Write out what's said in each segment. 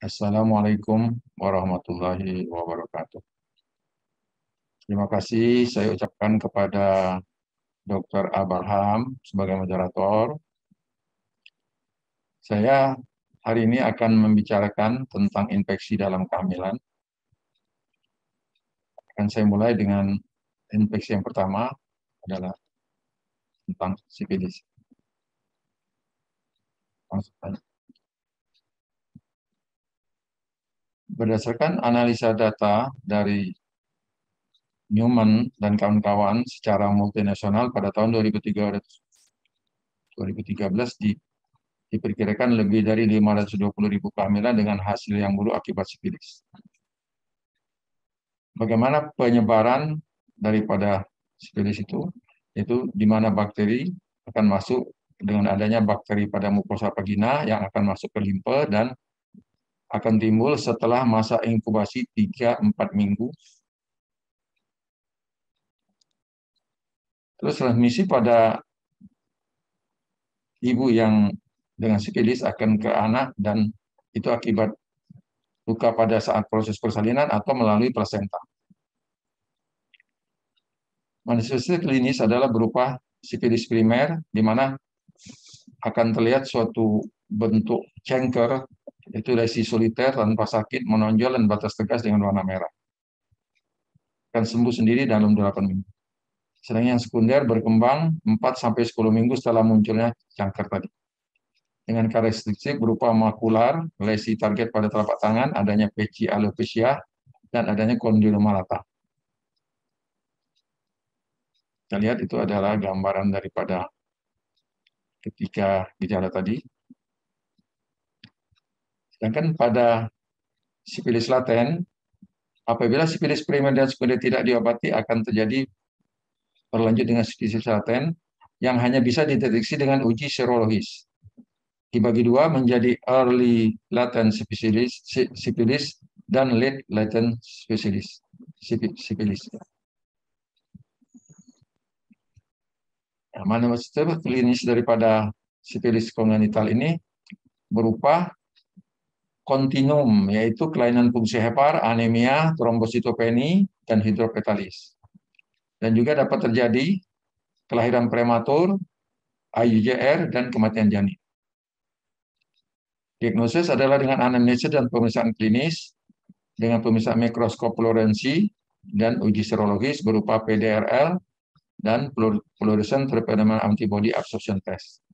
Assalamualaikum warahmatullahi wabarakatuh. Terima kasih saya ucapkan kepada Dr. Abraham sebagai moderator. Saya hari ini akan membicarakan tentang infeksi dalam kehamilan. Akan saya mulai dengan infeksi yang pertama adalah tentang sifilis. Langsung saja. Berdasarkan analisa data dari Newman dan kawan-kawan secara multinasional pada tahun 2013 diperkirakan lebih dari 520.000 kehamilan dengan hasil yang buruk akibat sifilis. Bagaimana penyebaran daripada sifilis itu? Yaitu di mana bakteri akan masuk dengan adanya bakteri pada mukosa vagina yang akan masuk ke limfe dan akan timbul setelah masa inkubasi 3-4 minggu. Terus transmisi pada ibu yang dengan sifilis akan ke anak dan itu akibat luka pada saat proses persalinan atau melalui plasenta. Manifestasi klinis adalah berupa sifilis primer, di mana akan terlihat suatu bentuk cengker, yaitu lesi soliter tanpa sakit, menonjol dan batas tegas dengan warna merah. Akan sembuh sendiri dalam 8 minggu. Sedangkan yang sekunder berkembang 4-10 minggu setelah munculnya cangker tadi. Dengan karakteristik berupa makular, lesi target pada telapak tangan, adanya peci alopecia, dan adanya kondiloma rata. Kita lihat itu adalah gambaran daripada ketiga gejala tadi. Sedangkan pada sifilis laten, apabila sifilis primer dan sekunder tidak diobati akan terjadi berlanjut dengan sifilis laten yang hanya bisa dideteksi dengan uji serologis. Dibagi dua menjadi early latent sifilis dan late latent sifilis. Manifestasi klinis daripada sifilis kongenital ini berupa kontinum, yaitu kelainan fungsi hepar, anemia, trombositopeni, dan hidropetalis. Dan juga dapat terjadi kelahiran prematur, IUJR, dan kematian janin. Diagnosis adalah dengan anamnesis dan pemeriksaan klinis, dengan pemeriksaan mikroskop fluorensi, dan uji serologis berupa PDRL, dan fluorescent terpenomen antibody absorption test.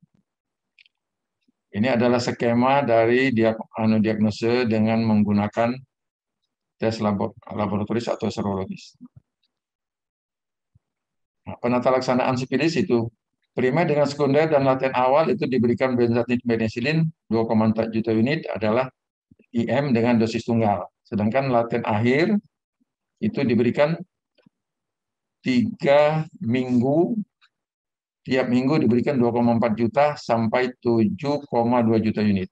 Ini adalah skema dari diagnosis dengan menggunakan tes laboratoris atau serologis. Nah, penata laksanaan sifilis itu primer dengan sekunder dan laten awal itu diberikan benzathine penicillin 2,4 juta unit adalah IM dengan dosis tunggal. Sedangkan laten akhir itu diberikan 3 minggu, tiap minggu diberikan 2,4 juta sampai 7,2 juta unit.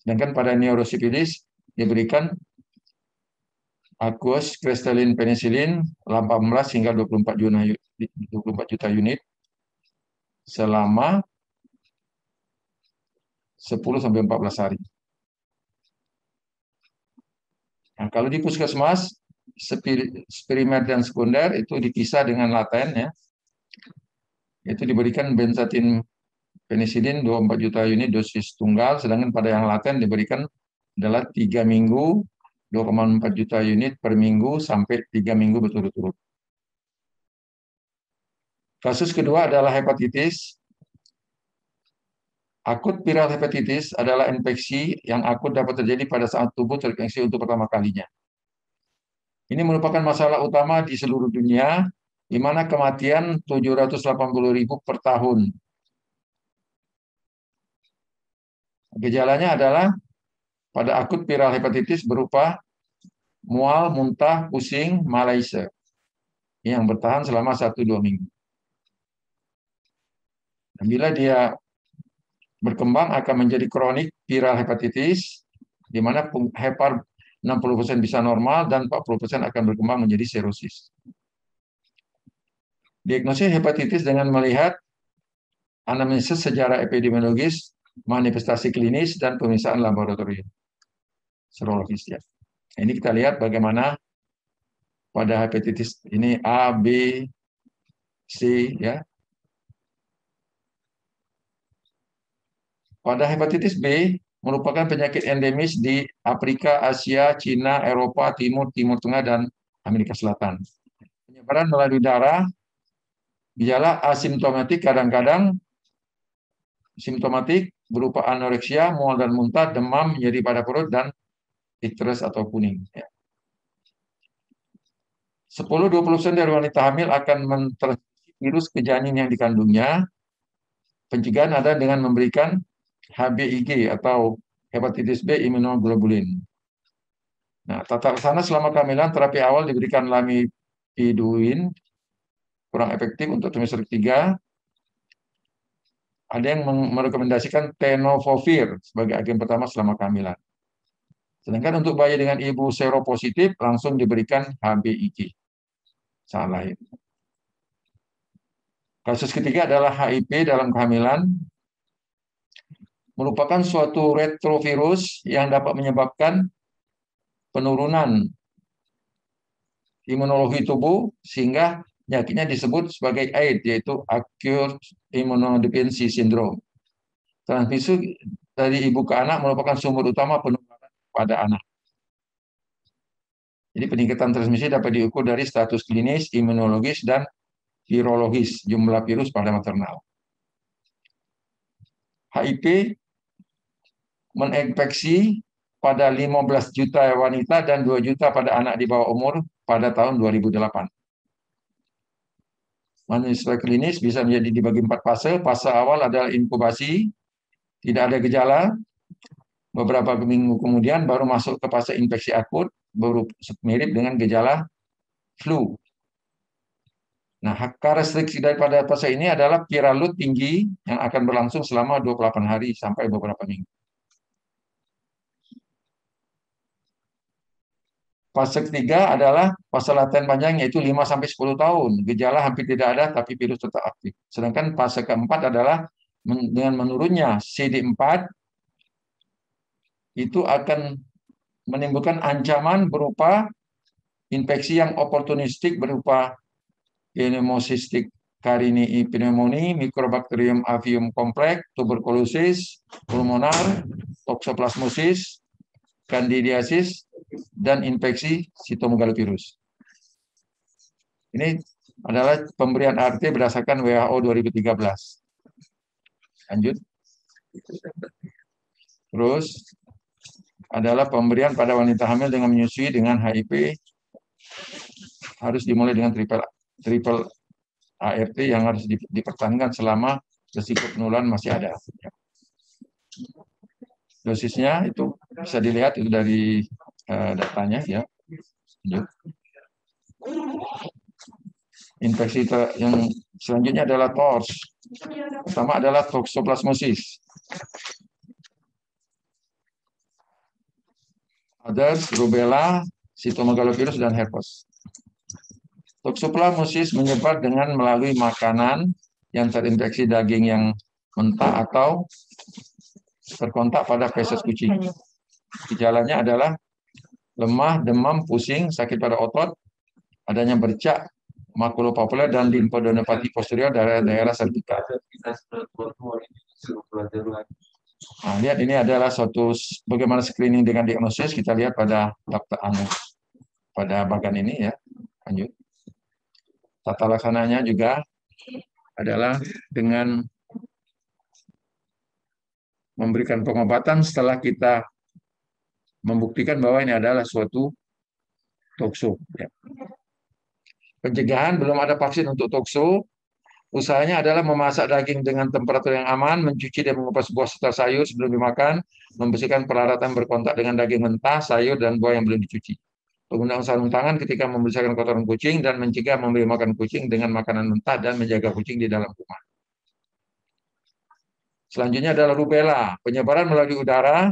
Sedangkan pada neurosifilis diberikan aqueous crystalline penicillin 18 hingga 24 juta unit selama 10-14 hari. Nah, kalau di puskesmas, primer dan sekunder itu dipisah dengan laten, ya. Itu diberikan benzathine penicillin 24 juta unit dosis tunggal, sedangkan pada yang laten diberikan adalah 3 minggu, 2,4 juta unit per minggu sampai 3 minggu berturut-turut. Kasus kedua adalah hepatitis. Akut viral hepatitis adalah infeksi yang akut dapat terjadi pada saat tubuh terinfeksi untuk pertama kalinya. Ini merupakan masalah utama di seluruh dunia, di mana kematian 780.000 per tahun. Gejalanya adalah pada akut viral hepatitis berupa mual, muntah, pusing, malaise yang bertahan selama 1-2 minggu. Bila dia berkembang akan menjadi kronik viral hepatitis, di mana hepar 60% bisa normal dan 40% akan berkembang menjadi serosis. Diagnosis hepatitis dengan melihat anamnesis sejarah epidemiologis, manifestasi klinis, dan pemeriksaan laboratorium. serologis ya. Ini kita lihat bagaimana pada hepatitis ini A, B, C ya. Pada hepatitis B merupakan penyakit endemis di Afrika, Asia, Cina, Eropa, Timur Tengah, dan Amerika Selatan. Penyebaran melalui darah, gejala asimptomatik kadang-kadang simptomatik berupa anoreksia, mual dan muntah, demam, nyeri pada perut, dan icterus atau kuning. 10-20% dari wanita hamil akan mentransmisi virus ke janin yang dikandungnya. Pencegahan ada dengan memberikan HBIG atau hepatitis B immunoglobulin. Nah, tata laksana selama kehamilan, terapi awal diberikan lamivudine, kurang efektif untuk trimester ketiga. Ada yang merekomendasikan tenofovir sebagai agen pertama selama kehamilan. Sedangkan untuk bayi dengan ibu seropositif langsung diberikan HBIG. Salah itu. Kasus ketiga adalah HIV dalam kehamilan. Merupakan suatu retrovirus yang dapat menyebabkan penurunan imunologi tubuh sehingga penyakitnya disebut sebagai AIDS, yaitu acute immunodeficiency syndrome. Transmisi dari ibu ke anak merupakan sumber utama penularan pada anak. Jadi peningkatan transmisi dapat diukur dari status klinis, imunologis, dan virologis, jumlah virus pada maternal. HIV menginfeksi pada 15 juta wanita dan 2 juta pada anak di bawah umur pada tahun 2008. Manuskrip klinis bisa menjadi dibagi 4 fase. Fase awal adalah inkubasi, tidak ada gejala. Beberapa minggu kemudian baru masuk ke fase infeksi akut, baru mirip dengan gejala flu. Nah, karakteristik daripada fase ini adalah viral load tinggi yang akan berlangsung selama 28 hari sampai beberapa minggu. Fase ketiga adalah fase laten panjang, yaitu 5-10 tahun. Gejala hampir tidak ada, tapi virus tetap aktif. Sedangkan fase keempat adalah dengan menurunnya CD4, itu akan menimbulkan ancaman berupa infeksi yang oportunistik berupa pneumocystis carinii pneumoniae, Mycobacterium avium complex, tuberkulosis pulmonar, toxoplasmosis, candidiasis, dan infeksi sitomegalovirus. Ini adalah pemberian ART berdasarkan WHO 2013. Lanjut. Terus adalah pemberian pada wanita hamil dengan menyusui dengan HIV harus dimulai dengan triple ART yang harus dipertahankan selama risiko penularan masih ada. Dosisnya itu bisa dilihat itu dari datanya ya. Infeksi yang selanjutnya adalah TORS. Pertama adalah toxoplasmosis. Others, rubella, sitomegalovirus, dan herpes. Toxoplasmosis menyebar dengan melalui makanan yang terinfeksi daging yang mentah atau terkontak pada feses kucing. Gejalanya adalah lemah, demam, pusing, sakit pada otot, adanya bercak makulopapular dan limfadenopati posterior dari daerah servikal. Nah, lihat ini adalah suatu bagaimana screening dengan diagnosis. Kita lihat pada pada bagian ini ya. Lanjut. Tata laksananya juga adalah dengan memberikan pengobatan setelah kita membuktikan bahwa ini adalah suatu tokso. Ya. Pencegahan, belum ada vaksin untuk tokso. Usahanya adalah memasak daging dengan temperatur yang aman, mencuci dan mengupas buah serta sayur sebelum dimakan, membersihkan peralatan berkontak dengan daging mentah, sayur, dan buah yang belum dicuci. Penggunaan sarung tangan ketika membersihkan kotoran kucing dan mencegah memberi makan kucing dengan makanan mentah dan menjaga kucing di dalam rumah. Selanjutnya adalah rubella, penyebaran melalui udara,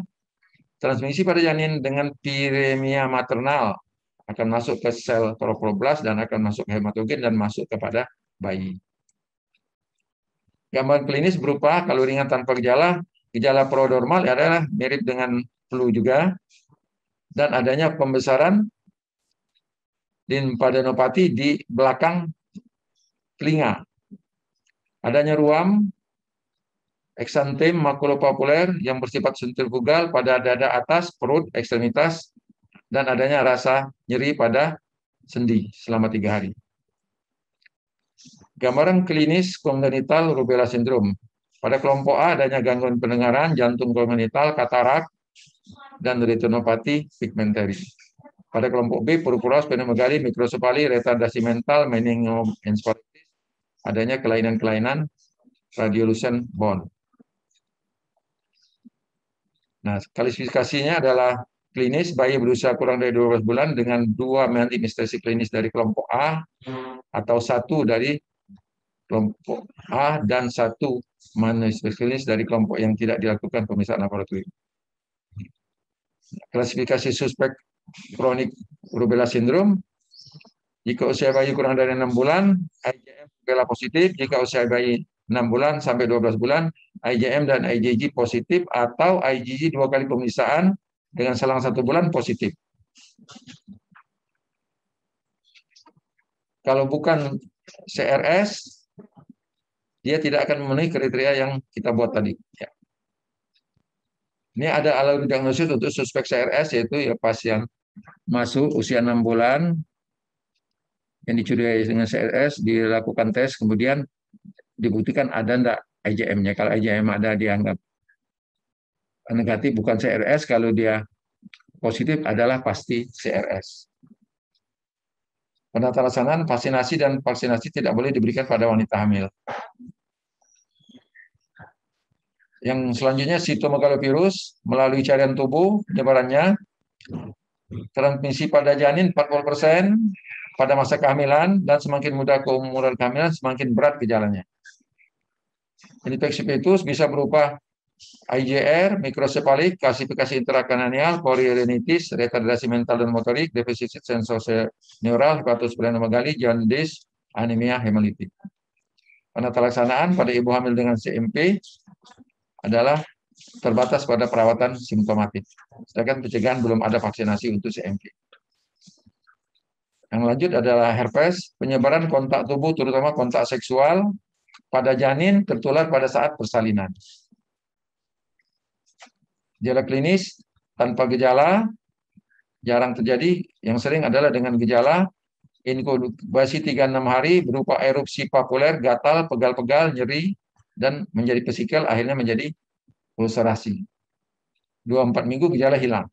transmisi pada janin dengan viremia maternal akan masuk ke sel trophoblas dan akan masuk ke hematogen dan masuk kepada bayi. Gambaran klinis berupa kalau ringan tanpa gejala prodromal adalah mirip dengan flu juga. dan adanya pembesaran limfadenopati di belakang telinga. Adanya ruam eksantem makulopapuler yang bersifat sentrifugal pada dada atas, perut, ekstremitas, dan adanya rasa nyeri pada sendi selama 3 hari. Gambaran klinis kongenital rubella syndrome. Pada kelompok A adanya gangguan pendengaran, jantung kongenital, katarak, dan retinopati pigmenteri. Pada kelompok B, purpura, splenomegali, mikrosefali, retardasi mental, meningoencephalitis, adanya kelainan-kelainan radiolucent bone. Nah, klasifikasinya adalah klinis bayi berusia kurang dari 12 bulan dengan 2 manifestasi klinis dari kelompok A atau 1 dari kelompok A dan 1 manifestasi klinis dari kelompok yang tidak dilakukan pemeriksaan laboratorium. Klasifikasi suspek kronik rubella syndrome. Jika usia bayi kurang dari 6 bulan, IgM rubella positif. Jika usia bayi 6 bulan sampai 12 bulan, IgM dan IgG positif atau IgG 2 kali pemeriksaan dengan selang 1 bulan positif. Kalau bukan CRS, dia tidak akan memenuhi kriteria yang kita buat tadi. Ya. Ini ada alur diagnosis untuk suspek CRS, yaitu ya pasien masuk usia 6 bulan yang dicurigai dengan CRS, dilakukan tes, kemudian dibuktikan ada enggak IgM-nya. Kalau IgM ada, dianggap negatif, bukan CRS. Kalau dia positif, adalah pasti CRS. Penata laksanaan vaksinasi dan vaksinasi tidak boleh diberikan pada wanita hamil. Yang selanjutnya sitomegalovirus melalui cairan tubuh penyebarannya, transmisi pada janin 40% pada masa kehamilan, dan semakin muda keumuran kehamilan semakin berat gejalanya. Infeksi fetus bisa berupa IJR, mikrosefalik, kalsifikasi intrakranial, chorioretinitis, retardasi mental dan motorik, defisit sensorineural, hepatosplenomegali, jaundice, anemia hemolitik. Penata laksanaan pada ibu hamil dengan CMP adalah terbatas pada perawatan simptomatik. Sedangkan pencegahan belum ada vaksinasi untuk CMP. Yang lanjut adalah herpes, penyebaran kontak tubuh terutama kontak seksual pada janin tertular pada saat persalinan. Gejala klinis tanpa gejala jarang terjadi, yang sering adalah dengan gejala inkubasi 3-6 hari berupa erupsi papuler, gatal, pegal-pegal, nyeri, dan menjadi vesikel, akhirnya menjadi ulcerasi. 2-4 minggu gejala hilang.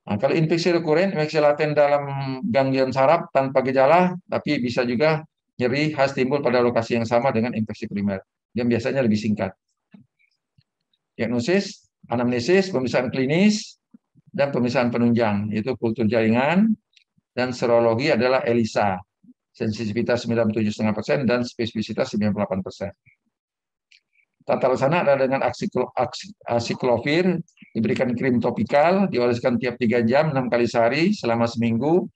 Nah, kalau infeksi rekuren, infeksi laten dalam ganglion saraf tanpa gejala, tapi bisa juga nyeri khas timbul pada lokasi yang sama dengan infeksi primer, yang biasanya lebih singkat. Diagnosis, anamnesis, pemeriksaan klinis, dan pemeriksaan penunjang, yaitu kultur jaringan, dan serologi adalah ELISA, sensitivitas 97,5% dan spesifisitas 98%. Tata laksana adalah dengan acyclovir, diberikan krim topikal, dioleskan tiap 3 jam, 6 kali sehari, selama seminggu.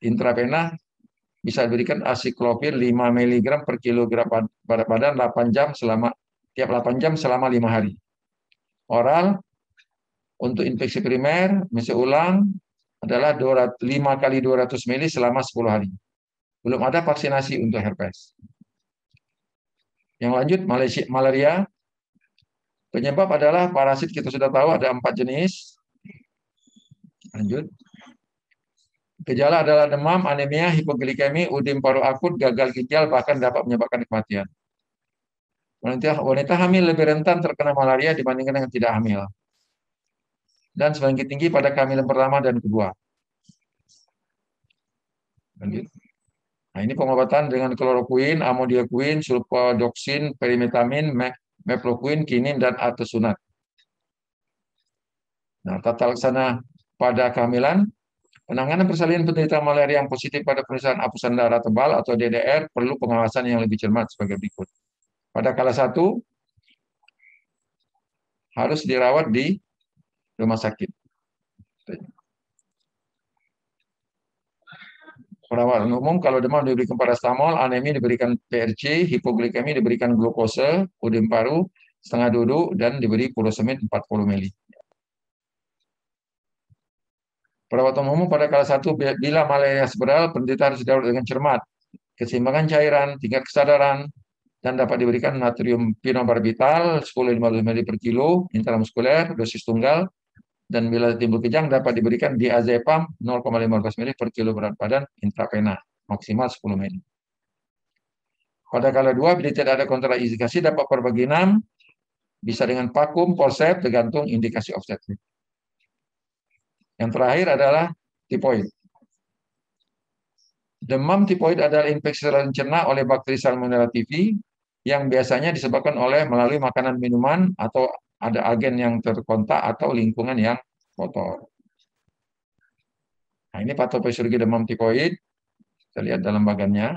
Intravena bisa diberikan acyclovir 5 mg per kilogram berat badan 8 jam tiap 8 jam selama 5 hari. Oral untuk infeksi primer, misi ulang adalah 5 kali 200 ml selama 10 hari. Belum ada vaksinasi untuk herpes. Yang lanjut, malaria. Penyebab adalah parasit, kita sudah tahu ada 4 jenis. Lanjut. Gejala adalah demam, anemia, hipoglikemi, udim paru akut, gagal ginjal, bahkan dapat menyebabkan kematian. Wanita hamil lebih rentan terkena malaria dibandingkan dengan tidak hamil. Dan semakin tinggi pada kehamilan pertama dan kedua. Lanjut. Nah, ini pengobatan dengan kloroquine, amodiaquine, sulfadoksin, perimetamin, mefloquine, kinin, dan artesunat. Nah, tata laksana pada kehamilan, penanganan persalinan penderita malaria yang positif pada pemeriksaan hapusan darah tebal atau DDR perlu pengawasan yang lebih cermat sebagai berikut. Pada kala 1, harus dirawat di rumah sakit. Perawatan umum, kalau demam diberikan paracetamol, anemia diberikan PRC, hipoglikemi diberikan glukose, udim paru setengah duduk, dan diberi furosemid 40 ml. Perawatan umum pada kala satu, bila malaria berat, penderita harus dirawat dengan cermat. Keseimbangan cairan, tingkat kesadaran, dan dapat diberikan natrium phenobarbital 10-15 ml per kilo intramuskuler dosis tunggal, dan bila timbul kejang dapat diberikan diazepam 0,15 ml per kilo berat badan intravena maksimal 10 ml. Pada kala 2, bila tidak ada kontraindikasi dapat perbagi 6, bisa dengan vakum, forceps, tergantung indikasi obstetrik. Yang terakhir adalah tipoid. Demam tipoid adalah infeksi saluran cerna oleh bakteri Salmonella typhi yang biasanya disebabkan melalui makanan, minuman, atau ada agen yang terkontak atau lingkungan yang kotor. Nah, ini patofisiologi demam tipoid. Kita lihat dalam bagannya.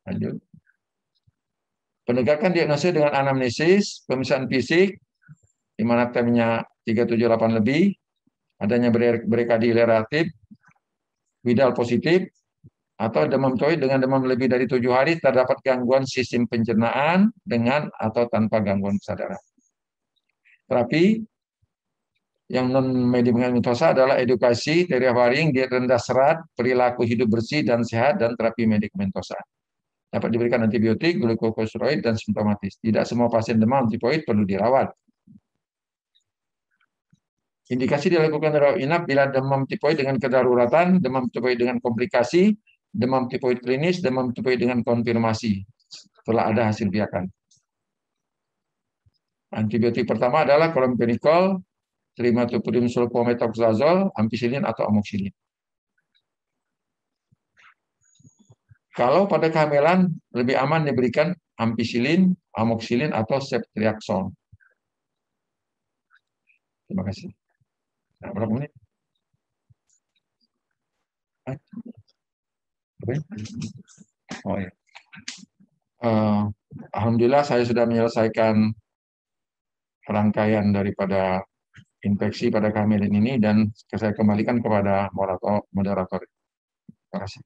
Lanjut. Penegakan diagnosis dengan anamnesis, pemeriksaan fisik, di mana temnya 378 lebih, adanya bradykardie relatif, Widal positif, atau demam tipoid dengan demam lebih dari 7 hari, terdapat gangguan sistem pencernaan dengan atau tanpa gangguan kesadaran. Terapi yang non-medikamentosa adalah edukasi, terapi varing, diet rendah serat, perilaku hidup bersih dan sehat, dan terapi medikamentosa. Dapat diberikan antibiotik, glukokortikosteroid, dan simptomatis. Tidak semua pasien demam tipoid perlu dirawat. Indikasi dilakukan rawat inap bila demam tipoid dengan kedaruratan, demam tipoid dengan komplikasi, demam tipoid klinis, demam tipoid dengan konfirmasi setelah ada hasil biakan. Antibiotik pertama adalah chlorpenicol, trimethoprim sulfometoxazole, ampicillin atau amoxicillin. Kalau pada kehamilan lebih aman diberikan ampicillin, amoxicillin atau ceftriaxone. Terima kasih. Nah, berapa menit? Oh ya. Alhamdulillah saya sudah menyelesaikan rangkaian daripada infeksi pada kehamilan ini dan saya kembalikan kepada moderator. Terima kasih.